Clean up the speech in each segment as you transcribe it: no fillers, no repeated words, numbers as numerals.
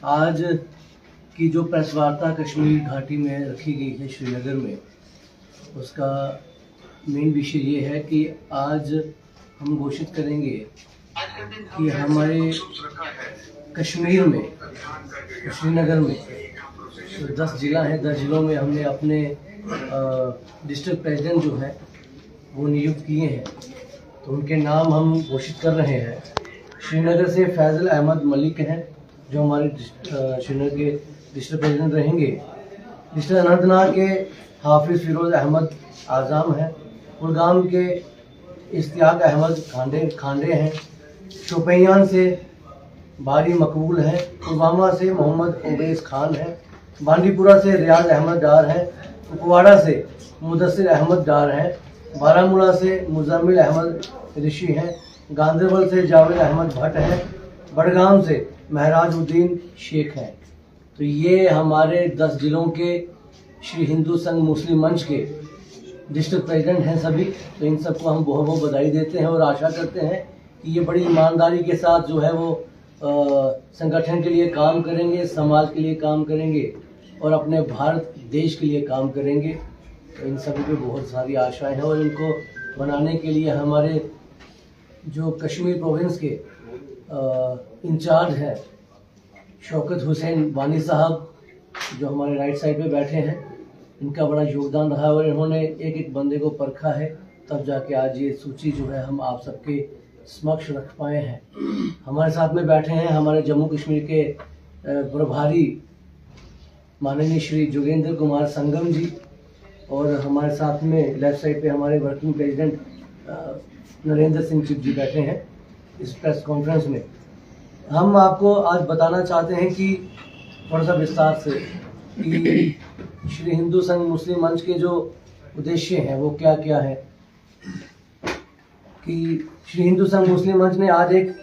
आज की जो प्रेस वार्ता कश्मीर घाटी में रखी गई है श्रीनगर में, उसका मेन विषय ये है कि आज हम घोषित करेंगे कि हमारे कश्मीर में, श्रीनगर में तो 10 ज़िला हैं। 10 ज़िलों में हमने अपने डिस्ट्रिक्ट प्रेसिडेंट जो है वो नियुक्त किए हैं, तो उनके नाम हम घोषित कर रहे हैं। श्रीनगर से फैज़ल अहमद मलिक हैं जो हमारे श्रीनगर के डिस्ट्रिक्ट प्रेसिडेंट रहेंगे। डिस्ट्रिक्ट अनंतनाग के हाफिज़ फिरोज़ अहमद आज़म हैं। कुलगाम के इश्तियाक अहमद खांडे हैं। शोपियान से बारी मकबूल हैं। पुलवामा से मोहम्मद उवैस खान हैं। बांडीपुरा से रियाज अहमद डार हैं। कुपवाड़ा से मुदस्सिर अहमद डार हैं। बारामूला से मुजम्मिल अहमद ऋषि हैं। गांधरबल से जावेद अहमद भट्ट हैं। बड़गाम से महराजुद्दीन शेख हैं। तो ये हमारे 10 जिलों के श्री हिंदू संघ मुस्लिम मंच के डिस्ट्रिक्ट प्रेसिडेंट हैं सभी। तो इन सबको हम बहुत बहुत बधाई देते हैं और आशा करते हैं कि ये बड़ी ईमानदारी के साथ जो है वो संगठन के लिए काम करेंगे, समाज के लिए काम करेंगे और अपने भारत देश के लिए काम करेंगे। तो इन सभी पे बहुत सारी आशाएं हैं और इनको बनाने के लिए हमारे जो कश्मीर प्रोविंस के इंचार्ज हैं शौकत हुसैन वानी साहब, जो हमारे राइट साइड पे बैठे हैं, इनका बड़ा योगदान रहा है और इन्होंने एक एक बंदे को परखा है, तब जाके आज ये सूची जो है हम आप सबके समक्ष रख पाए हैं। हमारे साथ में बैठे हैं हमारे जम्मू कश्मीर के प्रभारी माननीय श्री जोगेंद्र कुमार संगम जी, और हमारे साथ में लेफ्ट साइड पे हमारे वर्किंग प्रेसिडेंट नरेंद्र सिंह चिप जी बैठे हैं इस प्रेस कॉन्फ्रेंस में। हम आपको आज बताना चाहते हैं कि थोड़ा सा विस्तार से कि श्री हिंदू संघ मुस्लिम मंच के जो उद्देश्य हैं वो क्या क्या है। कि श्री हिंदू संघ मुस्लिम मंच ने आज एक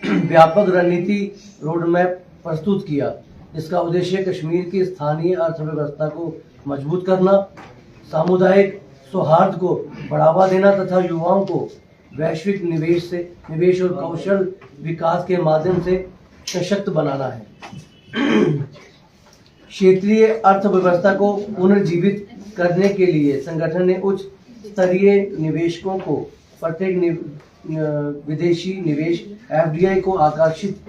व्यापक रणनीति रोड मैप प्रस्तुत किया, जिसका उद्देश्य कश्मीर की स्थानीय अर्थव्यवस्था को मजबूत करना, सामुदायिक सौहार्द को बढ़ावा देना तथा युवाओं को वैश्विक निवेश और कौशल विकास के माध्यम से सशक्त बनाना है। क्षेत्रीय अर्थव्यवस्था को पुनर्जीवित करने के लिए संगठन ने उच्च स्तरीय निवेशकों को प्रत्येक विदेशी निवेश FDI को आकर्षित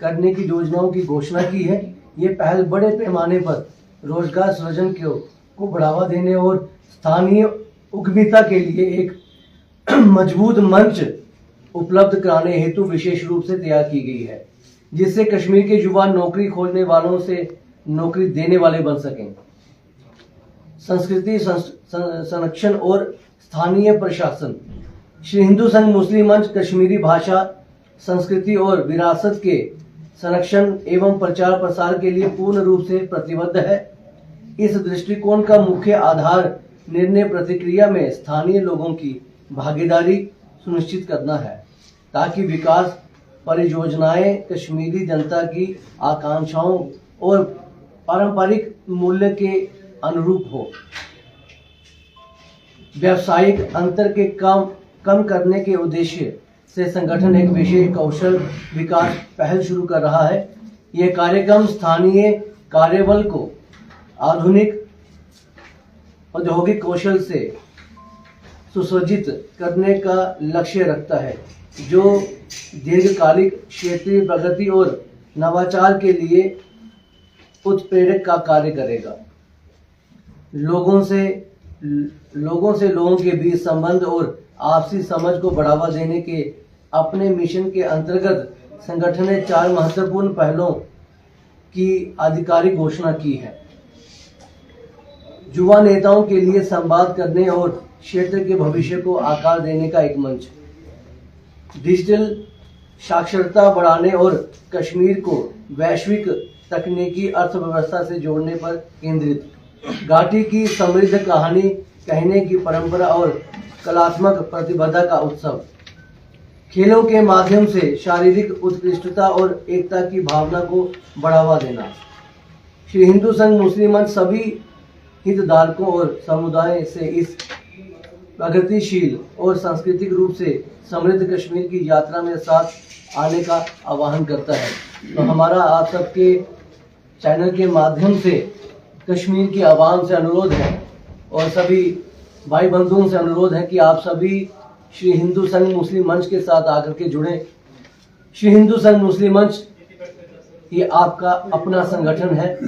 करने की योजनाओं की घोषणा की है। ये पहल बड़े पैमाने पर रोजगार सृजन को बढ़ावा देने और स्थानीय उद्यमिता के लिए एक मजबूत मंच उपलब्ध कराने हेतु विशेष रूप से तैयार की गई है, जिससे कश्मीर के युवा नौकरी खोजने वालों से नौकरी देने वाले बन सकें। संस्कृति संरक्षण और स्थानीय प्रशासन। श्री हिंदू संघ मुस्लिम मंच कश्मीरी भाषा, संस्कृति और विरासत के संरक्षण एवं प्रचार प्रसार के लिए पूर्ण रूप से प्रतिबद्ध है। इस दृष्टिकोण का मुख्य आधार निर्णय प्रतिक्रिया में स्थानीय लोगों की भागीदारी सुनिश्चित करना है, ताकि विकास परियोजनाएं कश्मीरी जनता की आकांक्षाओं और पारंपरिक मूल्य के अनुरूप हो। व्यावसायिक अंतर के कम करने के उद्देश्य से संगठन एक विशेष कौशल विकास पहल शुरू कर रहा है। यह कार्यक्रम स्थानीय कार्यबल को आधुनिक औद्योगिक कौशल से सुसज्जित करने का लक्ष्य रखता है, जो दीर्घकालिक क्षेत्रीय प्रगति और नवाचार के लिए उत्प्रेरक का कार्य करेगा। लोगों से लोगों के बीच संबंध और आपसी समझ को बढ़ावा देने के अपने मिशन के अंतर्गत संगठन ने 4 महत्वपूर्ण पहलों की आधिकारिक घोषणा की है। युवा नेताओं के लिए संवाद करने और क्षेत्र के भविष्य को आकार देने का एक मंच, डिजिटल साक्षरता बढ़ाने और कश्मीर को वैश्विक तकनीकी अर्थव्यवस्था से जोड़ने पर केंद्रित, घाटी की समृद्ध कहानी कहने की परंपरा और कलात्मक प्रतिभा का उत्सव, खेलों के माध्यम से शारीरिक उत्कृष्टता और एकता की भावना को बढ़ावा देना। श्री हिंदू संघ मुस्लिम मंच सभी हितधारकों और समुदाय से इस प्रगतिशील और सांस्कृतिक रूप से समृद्ध कश्मीर की यात्रा में साथ आने का आह्वान करता है। तो हमारा आप सबके चैनल के माध्यम से कश्मीर की आवाम से अनुरोध है और सभी भाई बंधुओं से अनुरोध है कि आप सभी श्री हिंदू संघ मुस्लिम मंच के साथ आकर के जुड़ें। श्री हिंदू संघ मुस्लिम मंच ये आपका अपना संगठन है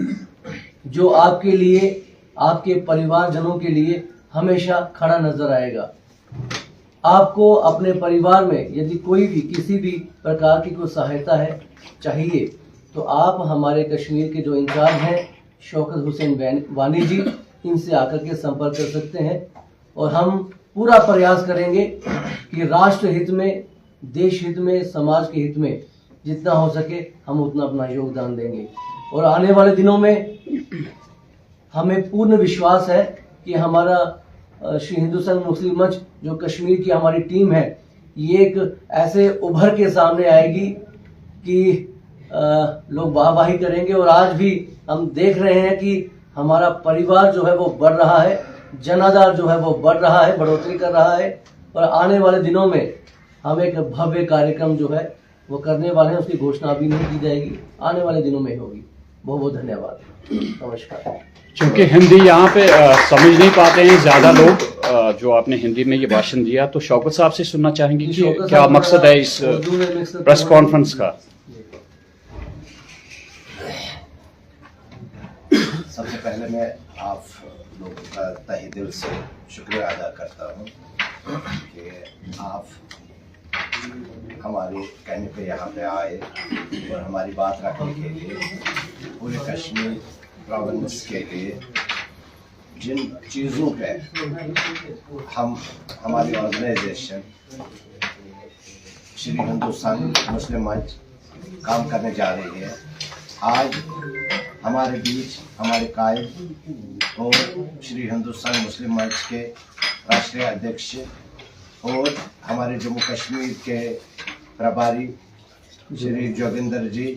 जो आपके लिए, आपके परिवारजनों के लिए हमेशा खड़ा नजर आएगा। आपको अपने परिवार में यदि कोई भी किसी भी प्रकार की कोई सहायता है चाहिए तो आप हमारे कश्मीर के जो इंचार्ज हैं शौकत हुसैन वानी जी, इनसे आकर के संपर्क कर सकते हैं और हम पूरा प्रयास करेंगे कि राष्ट्र हित में, देश हित में, समाज के हित में जितना हो सके हम उतना अपना योगदान देंगे। और आने वाले दिनों में हमें पूर्ण विश्वास है कि हमारा श्री हिंदू संघ मुस्लिम मंच जो कश्मीर की हमारी टीम है ये एक ऐसे उभर के सामने आएगी कि लोग वाहवाही करेंगे। और आज भी हम देख रहे हैं कि हमारा परिवार जो है वो बढ़ रहा है, जनाधार जो है वो बढ़ रहा है, बढ़ोतरी कर रहा है। और आने वाले दिनों में हम एक भव्य कार्यक्रम जो है वो करने वाले हैं, उसकी घोषणा अभी नहीं की जाएगी, आने वाले दिनों में होगी। बहुत बहुत धन्यवाद, नमस्कार। क्योंकि हिंदी यहाँ पे समझ नहीं पाते हैं ज़्यादा लोग, जो आपने हिंदी में ये भाषण दिया, तो शौकत साहब से सुनना चाहेंगे कि क्या मकसद है इस प्रेस कॉन्फ्रेंस का। सबसे पहले मैं आप लोगों का तहे दिल से शुक्रिया अदा करता हूँ कि आप हमारे कहने पे यहाँ पे आए और हमारी बात रखने के लिए, पूरे कश्मीर प्रोविंस के लिए जिन चीज़ों पे हम हमारी ऑर्गेनाइजेशन श्री हिंदू संघ मुस्लिम मंच काम करने जा रही है, आज हमारे बीच हमारे कायद और श्री हिंदू संघ मुस्लिम मंच के राष्ट्रीय अध्यक्ष और हमारे जम्मू कश्मीर के प्रभारी श्री जोगिंदर जी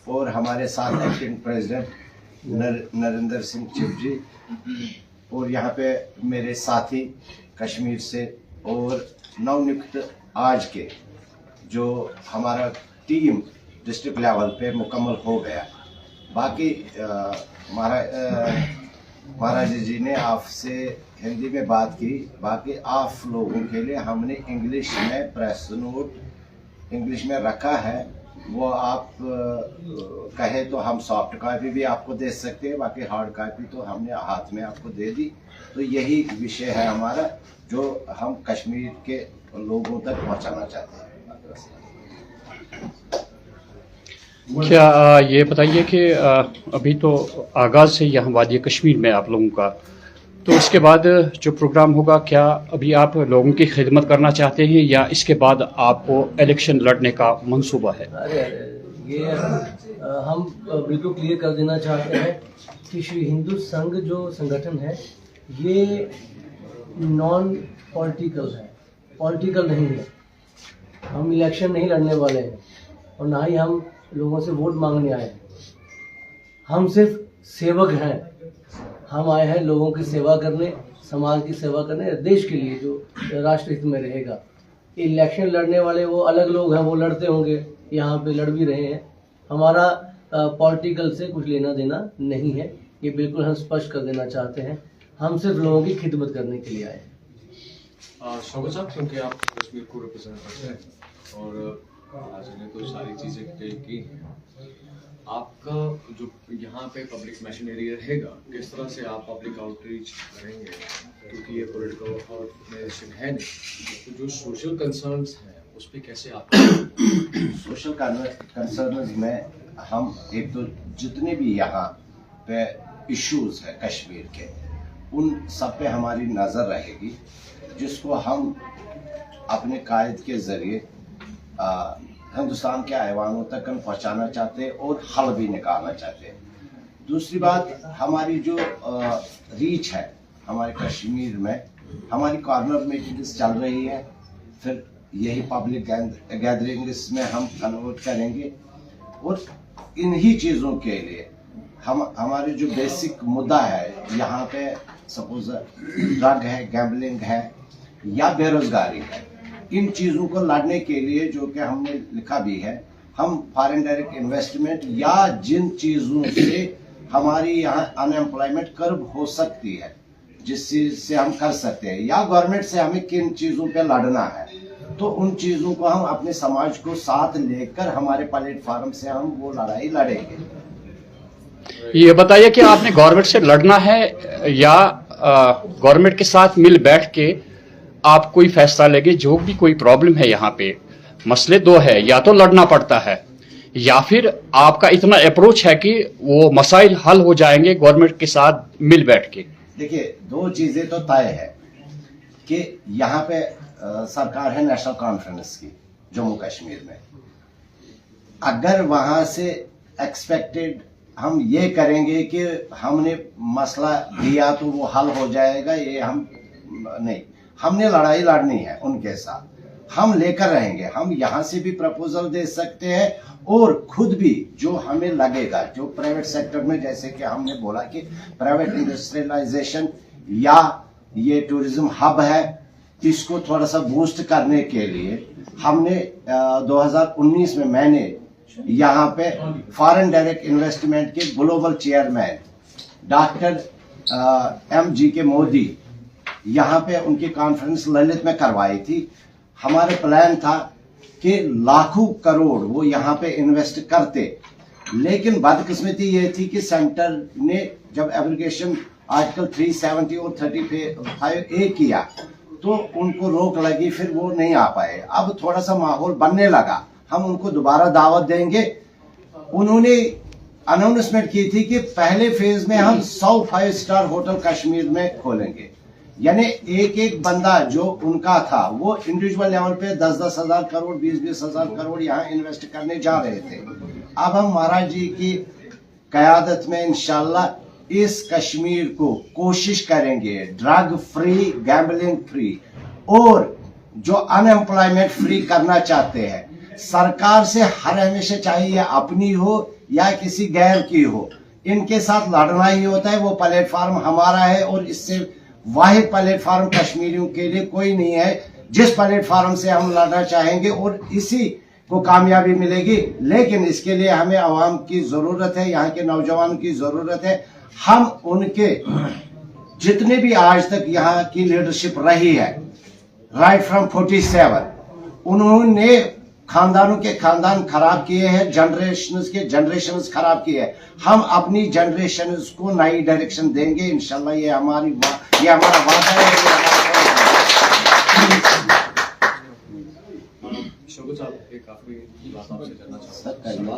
और हमारे साथ एक्टिंग प्रेसिडेंट नरेंद्र सिंह चिप जी और यहाँ पे मेरे साथी कश्मीर से और नवनियुक्त आज के जो हमारा टीम डिस्ट्रिक्ट लेवल पे मुकम्मल हो गया। बाकी महाराज जी ने आपसे हिंदी में बात की, बाकी आप लोगों के लिए हमने इंग्लिश में प्रेस नोट इंग्लिश में रखा है, वो आप कहे तो हम सॉफ्ट कॉपी भी आपको दे सकते हैं, बाकी हार्ड कॉपी तो हमने हाथ में आपको दे दी। तो यही विषय है हमारा जो हम कश्मीर के लोगों तक पहुंचाना चाहते हैं। क्या ये बताइए कि अभी तो आगाज़ से यहाँ वादी कश्मीर में आप लोगों का, तो इसके बाद जो प्रोग्राम होगा, क्या अभी आप लोगों की खिदमत करना चाहते हैं या इसके बाद आपको इलेक्शन लड़ने का मंसूबा है? अरे ये हम बिल्कुल क्लियर कर देना चाहते हैं कि श्री हिंदू संघ जो संगठन है ये नॉन पॉलिटिकल है, पॉलिटिकल नहीं है। हम इलेक्शन नहीं लड़ने वाले हैं और ना ही हम लोगों से वोट मांगने आए हैं। हम सिर्फ सेवक हैं, हम आए हैं लोगों की सेवा करने, समाज की सेवा करने, देश के लिए जो राष्ट्र हित में रहेगा। इलेक्शन लड़ने वाले वो अलग लोग हैं, वो लड़ते होंगे, यहाँ पे लड़ भी रहे हैं। हमारा पॉलिटिकल से कुछ लेना देना नहीं है, ये बिल्कुल हम स्पष्ट कर देना चाहते हैं। हम सिर्फ लोगों की खिदमत करने के लिए आए हैं। शौकत साहब, क्योंकि आप कश्मीर को रिप्रेजेंट करते हैं और आज ने तो सारी चीज़ें की हैं, आपका जो यहाँ पे पब्लिक मैशनरी रहेगा, किस तरह से आप पब्लिक आउटरीच करेंगे, क्योंकि ये पॉलिटिकल ऑर्गेनाइजेशन है नहीं, तो जो सोशल कंसर्न्स हैं उस पर कैसे आप सोशल कंसर्न्स में हम एक तो जितने भी यहाँ पे इश्यूज है कश्मीर के, उन सब पे हमारी नज़र रहेगी, जिसको हम अपने कायद के ज़रिए हिंदुस्तान के ऐवानों तक पहुंचाना चाहते हैं और हल भी निकालना चाहते हैं। दूसरी बात, हमारी जो रीच है हमारे कश्मीर में, हमारी कॉर्नर मीटिंग्स चल रही है, फिर यही पब्लिक गैदरिंग्स में हम कन्वर्ट करेंगे। और इन्हीं चीज़ों के लिए हमारे जो बेसिक मुद्दा है यहाँ पे, सपोज ड्रग है, गैम्बलिंग है या बेरोजगारी है, इन चीज़ों को लड़ने के लिए जो कि हमने लिखा भी है, हम फॉरेन डायरेक्ट इन्वेस्टमेंट या जिन चीजों से हमारी यहाँ अनएम्प्लॉयमेंट कर्व हो सकती है, जिस चीज से हम कर सकते हैं, या गवर्नमेंट से हमें किन चीजों पे लड़ना है, तो उन चीजों को हम अपने समाज को साथ लेकर हमारे प्लेटफॉर्म से हम वो लड़ाई लड़ेंगे। ये बताइए कि आपने गवर्नमेंट से लड़ना है या गवर्नमेंट के साथ मिल बैठ के आप कोई फैसला लेंगे? जो भी कोई प्रॉब्लम है यहाँ पे, मसले दो है, या तो लड़ना पड़ता है या फिर आपका इतना अप्रोच है कि वो मसाइल हल हो जाएंगे गवर्नमेंट के साथ मिल बैठ के। देखिए, दो चीजें तो तय है कि यहाँ पे सरकार है नेशनल कॉन्फ्रेंस की जम्मू कश्मीर में। अगर वहां से एक्सपेक्टेड हम ये करेंगे कि हमने मसला दिया तो वो हल हो जाएगा, ये हम नहीं, हमने लड़ाई लड़नी है उनके साथ, हम लेकर रहेंगे। हम यहाँ से भी प्रपोजल दे सकते हैं और खुद भी जो हमें लगेगा, जो प्राइवेट सेक्टर में, जैसे कि हमने बोला कि प्राइवेट इंडस्ट्रियलाइजेशन या ये टूरिज्म हब है, इसको थोड़ा सा बूस्ट करने के लिए हमने 2019 में मैंने यहाँ पे फॉरेन डायरेक्ट इन्वेस्टमेंट के ग्लोबल चेयरमैन डॉक्टर MG के मोदी यहाँ पे उनकी कॉन्फ्रेंस ललित में करवाई थी। हमारे प्लान था कि लाखों करोड़ वो यहाँ पे इन्वेस्ट करते, लेकिन बदकिस्मती ये थी कि सेंटर ने जब एप्लीकेशन आर्टिकल 370 और 35A किया तो उनको रोक लगी, फिर वो नहीं आ पाए। अब थोड़ा सा माहौल बनने लगा, हम उनको दोबारा दावत देंगे। उन्होंने अनाउंसमेंट की थी कि पहले फेज में हम 100 5 स्टार होटल कश्मीर में खोलेंगे, यानी एक एक बंदा जो उनका था वो इंडिविजुअल लेवल पे 10-10 हजार करोड़ 20-20 हजार करोड़ यहाँ इन्वेस्ट करने जा रहे थे। अब हम महाराज जी की कयादत में इंशाल्लाह इस कश्मीर को कोशिश करेंगे ड्रग फ्री, गैम्बलिंग फ्री और जो अनएम्प्लॉयमेंट फ्री करना चाहते हैं। सरकार से हर हमेशा चाहिए अपनी हो या किसी गैर की हो, इनके साथ लड़ना ही होता है। वो प्लेटफॉर्म हमारा है और इससे वाहिद प्लेटफॉर्म कश्मीरियों के लिए कोई नहीं है जिस प्लेटफॉर्म से हम लड़ना चाहेंगे और इसी को कामयाबी मिलेगी। लेकिन इसके लिए हमें आवाम की जरूरत है, यहाँ के नौजवानों की जरूरत है। हम उनके जितने भी आज तक यहाँ की लीडरशिप रही है, राइट फ्रॉम 47, उन्होंने खानदानों के खानदान खराब किए हैं, जनरेशंस खराब किए हैं। हम अपनी जनरेशंस को नई डायरेक्शन देंगे इंशाल्लाह। ये हमारा वादा है। शोको साहब, एक आखिरी बात आपसे जानना चाहूँगा,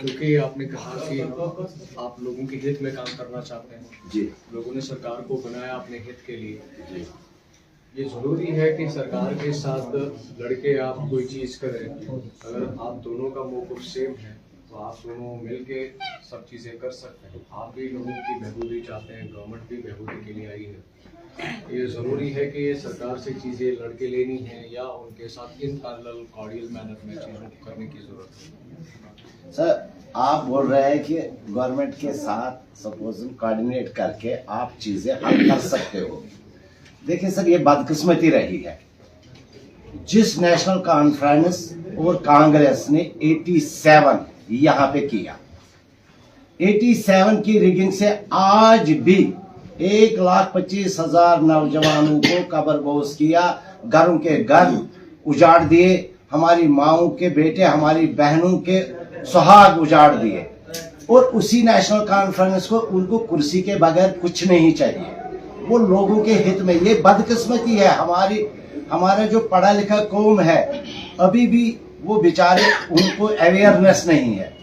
क्योंकि आपने कहा कि आप लोगों के हित में काम करना चाहते हैं जी, लोगों ने सरकार को बनाया अपने हित के लिए जी। ये जरूरी है कि सरकार के साथ लड़के आप कोई चीज करें। अगर आप दोनों का मौक़िफ़ सेम है तो आप दोनों मिलके सब चीजें कर सकते हैं। आप भी लोगों की बहबूदी चाहते हैं, गवर्नमेंट भी बहबूदी के लिए आई है। ये जरूरी है कि ये सरकार से चीजें लड़के लेनी है या उनके साथ इन पैरेलल कॉर्डियल मैनर में चीजों को करने की जरूरत है। सर, आप बोल रहे हैं कि गवर्नमेंट के साथ सपोज कोऑर्डिनेट करके आप चीजें हल कर सकते हो। देखिए सर, ये बदकिस्मती रही है। जिस नेशनल कॉन्फ्रेंस और कांग्रेस ने 87 यहाँ पे किया, 87 की रिगिंग से आज भी 1,25,000 नौजवानों को कब्रबोस किया, घरों के घर उजाड़ दिए, हमारी माओं के बेटे, हमारी बहनों के सुहाग उजाड़ दिए। और उसी नेशनल कॉन्फ्रेंस को उनको कुर्सी के बगैर कुछ नहीं चाहिए, वो लोगों के हित में। ये बदकिस्मती है हमारा जो पढ़ा लिखा कौम है, अभी भी वो बेचारे, उनको अवेयरनेस नहीं है।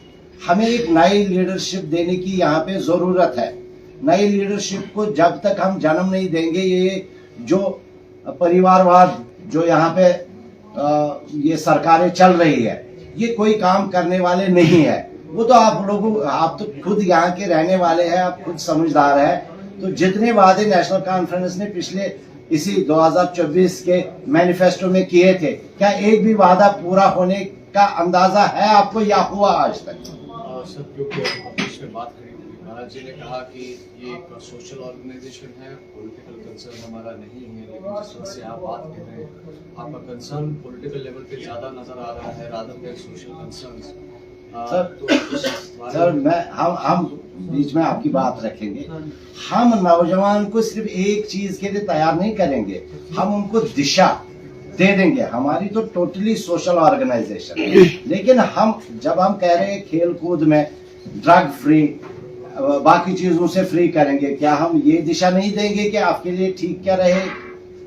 हमें एक नई लीडरशिप देने की यहाँ पे जरूरत है। नई लीडरशिप को जब तक हम जन्म नहीं देंगे, ये जो परिवारवाद जो यहाँ पे ये सरकारें चल रही है, ये कोई काम करने वाले नहीं है। वो तो आप तो खुद यहाँ के रहने वाले हैं, आप खुद समझदार है। तो जितने वादे नेशनल कॉन्फ्रेंस ने पिछले इसी 2024 के मैनिफेस्टो में किए थे, क्या एक भी वादा पूरा होने का अंदाजा है आपको या हुआ आज तक? सर, क्योंकि में बात करी महाराज जी ने कहा कि ये एक सोशल ऑर्गेनाइजेशन है, पॉलिटिकल कंसर्न हमारा नहीं है, लेकिन जिस तरह से आप बात कर रहे हैं आपका कंसर्न पॉलिटिकल लेवल पे ज़्यादा नज़र आ रहा है rather than social concerns. Sir हम बीच में आपकी बात रखेंगे। हम नौजवान को सिर्फ एक चीज के लिए तैयार नहीं करेंगे, हम उनको दिशा दे देंगे। हमारी तो टोटली सोशल ऑर्गेनाइजेशन, लेकिन जब हम कह रहे हैं खेल कूद में ड्रग फ्री, बाकी चीजों से फ्री करेंगे, क्या हम ये दिशा नहीं देंगे कि आपके लिए ठीक क्या रहे,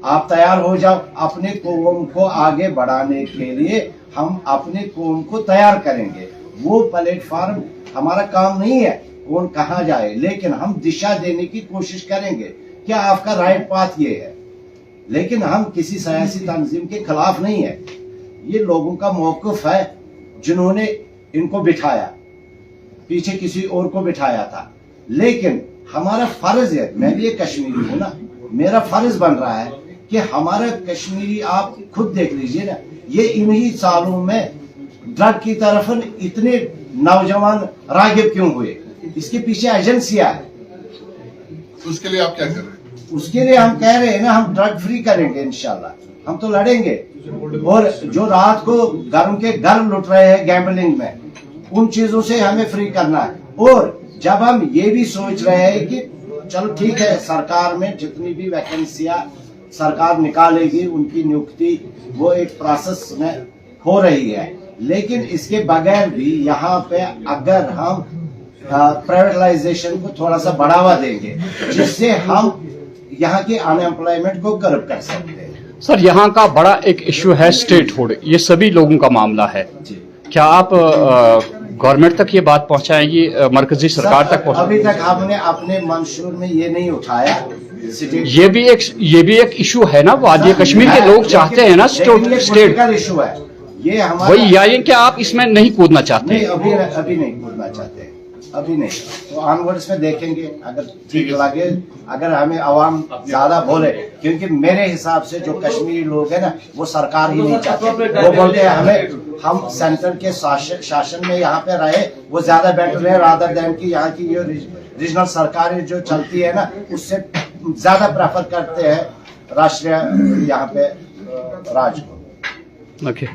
आप तैयार हो जाओ। अपने कौम को आगे बढ़ाने के लिए हम अपने कौम को तैयार करेंगे। वो प्लेटफॉर्म हमारा काम नहीं है कौन कहाँ जाए, लेकिन हम दिशा देने की कोशिश करेंगे क्या आपका राइट पाथ ये है। लेकिन हम किसी सियासी तंजीम के खिलाफ नहीं है, ये लोगों का मौक़िफ़ है जिन्होंने इनको बिठाया, पीछे किसी और को बिठाया था। लेकिन हमारा फर्ज है, मैं भी एक कश्मीरी हूं ना, मेरा फर्ज बन रहा है कि हमारा कश्मीरी, आप खुद देख लीजिए ना, ये इन्हीं सालों में ड्रग की तरफ इतने नौजवान रागिब क्यों हुए, इसके पीछे एजेंसियां है। उसके लिए आप क्या कर रहे हैं? उसके लिए हम कह रहे हैं ना, हम ड्रग फ्री करेंगे इंशाल्लाह, हम तो लड़ेंगे। और जो रात को घरों के घर लुट रहे हैं गैम्बलिंग में, उन चीजों से हमें फ्री करना है। और जब हम ये भी सोच रहे हैं कि चलो ठीक है, सरकार में जितनी भी वैकेंसियां सरकार निकालेगी उनकी नियुक्ति वो एक प्रोसेस में हो रही है, लेकिन इसके बगैर भी यहाँ पे अगर हम प्राइवेटाइजेशन को थोड़ा सा बढ़ावा देंगे, जिससे हम यहाँ की अनएम्प्लॉयमेंट को कर्ब कर सकते हैं। सर, यहाँ का बड़ा एक इशू है स्टेटहुड, ये सभी लोगों का मामला है। क्या आप गवर्नमेंट तक ये बात पहुँचाएंगे, मरकजी सरकार तक पहुँचाएंगे? अभी तक हमने अपने मंशूर में ये नहीं उठाया। ये भी एक इशू है ना, वादी कश्मीर के लोग चाहते हैं ना स्टेट इशू है ये हमारा। वही यानी कि आप इसमें नहीं कूदना चाहते? नहीं, अभी नहीं कूदना चाहते, अभी नहीं। तो ऑनवर्ड्स में देखेंगे, अगर ठीक लगे, अगर हमें आवाम ज्यादा बोले, क्योंकि मेरे हिसाब से जो कश्मीरी लोग हैं ना, वो सरकार ही नहीं चाहते। वो बोलते हैं हम सेंटर के शासन में यहाँ पे रहे, वो ज्यादा बेटर है रादर देन की यहाँ की जो रीजनल सरकारें जो चलती है ना, उससे ज्यादा प्रेफर करते हैं राष्ट्रीय यहाँ पे राज को। ओके।